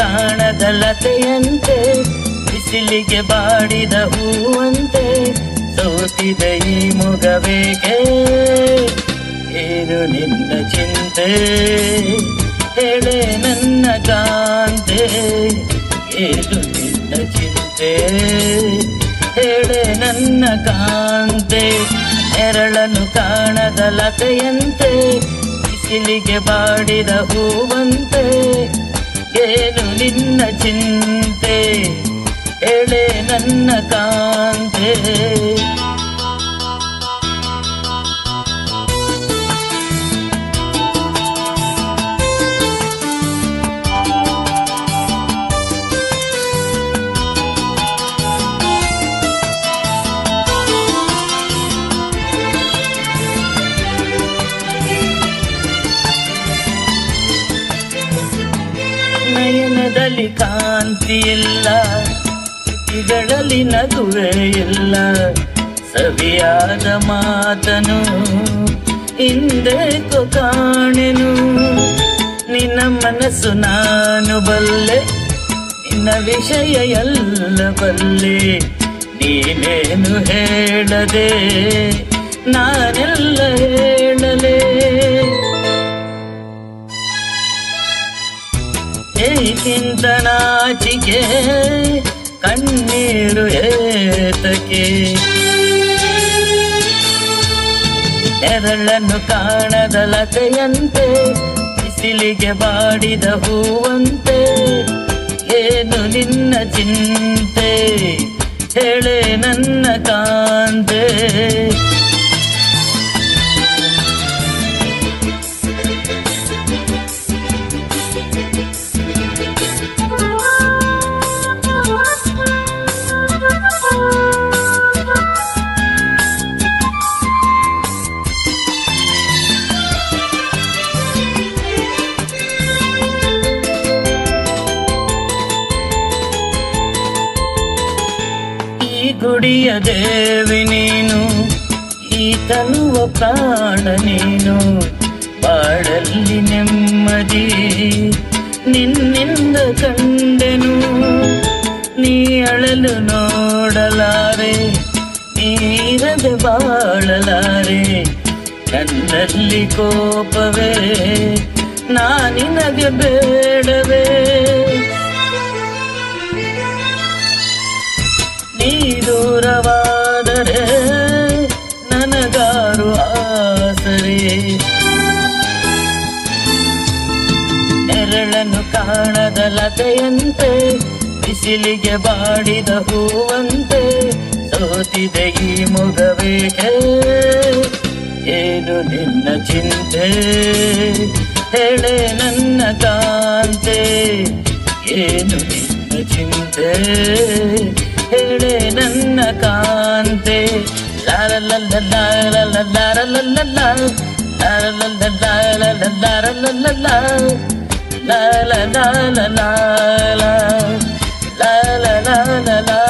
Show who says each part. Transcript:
Speaker 1: ಕಾಣದ ಲತೆಯಂತೆ ಬಿಸಿಲಿಗೆ ಬಾಡಿದ ಹೂವಂತೆ ಸೋತಿದೆ ಈ ಮೊಗವೇಕೆ ಏನು ನಿನ್ನ ಚಿಂತೆ ಹೇಳೆ ನನ್ನ ಕಾಂತೆ ಏನು ನಿನ್ನ ಚಿಂತೆ ಹೇಳೆ ನನ್ನ ಕಾಂತೆ ನೆರಳನ್ನು ಕಾಣದ ಲತೆಯಂತೆ ಬಿಸಿಲಿಗೆ ಬಾಡಿದ ಹೂವಂತೆ ಏನು ನಿನ್ನ ಚಿಂತೆ ಹೇಳೆ ನನ್ನ ಕಾಂತೆ ನಯನದಲ್ಲಿ ಕಾಂತಿ ಇಲ್ಲ ತುಟಿಗಳಲ್ಲಿ ನಗುವೆ ಇಲ್ಲ ಸವಿಯಾದ ಮಾತನು ಹಿಂದೇಕೋ ಕಾಣೆನು ನಿನ್ನ ಮನಸ್ಸು ನಾನು ಬಲ್ಲೆ ನಿನ್ನ ವಿಷಯ ಎಲ್ಲ ಬಲ್ಲೆ ನೀನೇನು ಹೇಳದೆ ನಾನೆಲ್ಲ ಹೇಳಲೇ ಏಕಿಂತ ನಾಚಿಕೆ ಕಣ್ಣೀರು ಏತಕ್ಕೆ ನೆರಳನ್ನು ಕಾಣದ ಲತೆಯಂತೆ ಬಿಸಿಲಿಗೆ ಬಾಡಿದ ಹೂವಂತೆ ಏನು ನಿನ್ನ ಚಿಂತೆ ಹೇಳೆ ನನ್ನ ಕಾಂತೆ ಗುಡಿಯ ದೇವಿ ನೀನು ಈ ತನುವ ಪ್ರಾಣ ನೀನು ಬಾಳಲ್ಲಿ ನೆಮ್ಮದಿ ನಿನ್ನಿಂದ ಕಂಡೆನು ನೀ ಅಳಲು ನೋಡಲಾರೆ ನೀರದೆ ಬಾಳಲಾರೆ ನನ್ನಲ್ಲಿ ಕೋಪವೇ ನಾನಿನಗೆ ಬೇಡವೇ ನೀ ದೂರವಾದರೆ ನನಗಾರು ಆಸರೆ ನೆರಳನ್ನು ಕಾಣದ ಲತೆಯಂತೆ ಬಿಸಿಲಿಗೆ ಬಾಡಿದ ಹೂವಂತೆ ಸೋತಿದೆ ಈ ಮೊಗವೇಕೆ ಏನು ನಿನ್ನ ಚಿಂತೆ ಹೇಳೆ ನನ್ನ ಕಾಂತೆ ಏನು ನಿನ್ನ ಚಿಂತೆ ಹೇಳೆ ನನ್ನ ಕಾಂತೆ ಲಾರ ಲಲ್ಲ ಲಾರ ಲಾರ ಲಲ್ಲ ಲಾರ ಲಲ್ಲ ಲಾರ ಲಾರ ಲಲ್ಲ ಲಾರ ಲಾರ ಲಾರ ಲಾರ ಲಾರ ಲಾರ